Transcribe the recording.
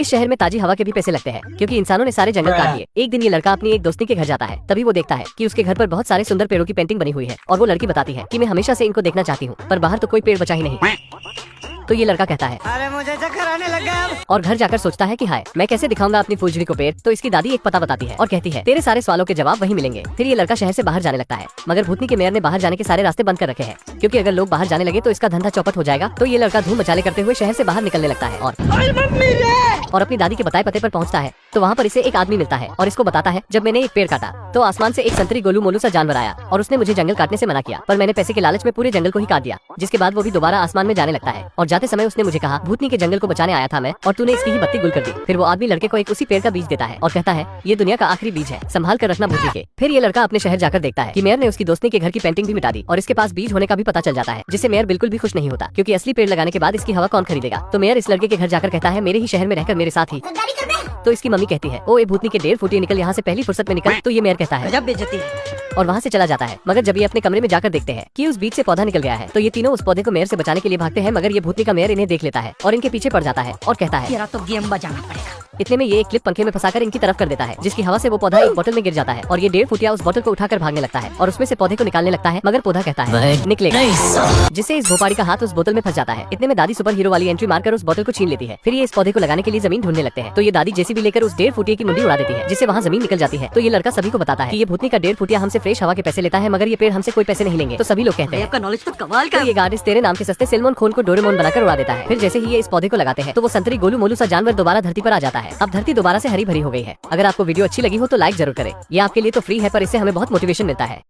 इस शहर में ताजी हवा के भी पैसे लगते हैं, क्योंकि इंसानों ने सारे जंगल काट दिए। एक दिन ये लड़का अपनी एक दोस्ती के घर जाता है, तभी वो देखता है कि उसके घर पर बहुत सारे सुंदर पेड़ों की पेंटिंग बनी हुई है, और वो लड़की बताती है कि मैं हमेशा से इनको देखना चाहती हूँ, पर बाहर तो कोई पेड़ बचा ही नहीं। तो ये लड़का कहता है, अरे मुझे चक्कर आने लग गया। और घर जाकर सोचता है कि हाय, मैं कैसे दिखाऊंगा अपनी फुलझड़ी को पेड़। तो इसकी दादी एक पता बताती है और कहती है, तेरे सारे सवालों के जवाब वहीं मिलेंगे। फिर ये लड़का शहर से बाहर जाने लगता है, मगर भूतनी के मेयर ने बाहर जाने के सारे रास्ते बंद कर रखे हैं, क्योंकि अगर लोग बाहर जाने लगे तो इसका धंधा चौपट हो जाएगा। तो ये लड़का धूम मचाले करते हुए शहर से बाहर निकलने लगता है और अपनी दादी के बताए पते पर पहुंचता है। तो वहाँ पर इसे एक आदमी मिलता है और इसको बताता है, जब मैंने एक पेड़ काटा तो आसमान से एक संतरी गोलू मोलू सा जानवर आया और उसने मुझे जंगल काटने से मना किया, पर मैंने पैसे के लालच में पूरे जंगल को ही काट दिया। जिसके बाद वो भी दोबारा आसमान में जाने लगता है, और जाते समय उसने मुझे कहा, भूतनी के जंगल को बचाने आया था मैं, और तूने इसकी ही बत्ती गुल कर दी। फिर वो आदमी लड़के को एक उसी पेड़ का बीज देता है और कहता है, ये दुनिया का आखिरी बीज है, संभाल कर रखना भूतनी के। फिर ये लड़का अपने शहर जाकर देखता है कि मेयर ने उसकी दोस्ती के घर की पेंटिंग भी मिटा दी, और इसके पास बीज होने का भी पता चल जाता है, जिससे मेयर बिल्कुल भी खुश नहीं होता, क्योंकि असली पेड़ लगाने के बाद इसकी हवा कौन खरीदेगा। तो मेयर इस लड़के के घर जाकर कहता है, मेरे ही शहर में रहकर मेरे साथ ही। तो इसकी मम्मी कहती है, ओ ए भूतनी के 1.5 फुटिए निकल यहाँ से पहली फुर्सत में निकल। तो ये मेयर कहता है, गजब बेइज्जती है, और वहाँ से चला जाता है। मगर जब ये अपने कमरे में जाकर देखते हैं कि उस बीज से पौधा निकल गया है, तो ये तीनों उस पौधे को मेयर से बचाने के लिए भागते हैं, मगर ये भूतनी का मेयर इन्हें देख लेता है और इनके पीछे पड़ जाता है और कहता है, तेरा तो गेम बजाना पड़ेगा। इतने में ये एक क्लिप पंखे में फंसाकर इनकी तरफ कर देता है, जिसकी हवा से वो पौधा एक बोतल में गिर जाता है, और ये 1.5 फुटिया उस बोतल को उठाकर भागने लगता है और उसमें से पौधे को निकालने लगता है, मगर पौधा कहता है निकलेगा, जिससे इस भोपाड़ी का हाथ उस बोतल में फंस जाता है। इतने में दादी सुपर हीरो वाली एंट्री मारकर उस बोतल को छीन लेती है। फिर ये इस पौधे को लगाने के लिए जमीन ढूंढने लगते हैं। तो ये दादी जेसीबी लेकर उस 1.5 फुटिया की मुंडी उड़ा देती है, जिससे वहाँ जमीन निकल जाती है। तो ये लड़का सभी को बताता है कि ये भूतनी का 1.5 फुटिया हमसे फ्रेश हवा के पैसे लेता है, मगर ये पेड़ हमसे कोई पैसे नहीं लेंगे। तो सभी लोग कहते हैं, आपका नॉलेज तो कमाल का। तो ये गार्ड इस तेरे नाम के सस्ते सेलमोन खोल को डोरेमोन बनाकर उड़ा देता है। फिर जैसे ही ये इस पौधे को लगाते हैं, तो वो संतरी गोलू मोलू सा जानवर दोबारा धरती पर आ जाता है। अब धरती दोबारा से हरी भरी हो गई है। अगर आपको वीडियो अच्छी लगी हो तो लाइक जरूर करें। ये आपके लिए तो फ्री है, पर इससे हमें बहुत मोटिवेशन मिलता है।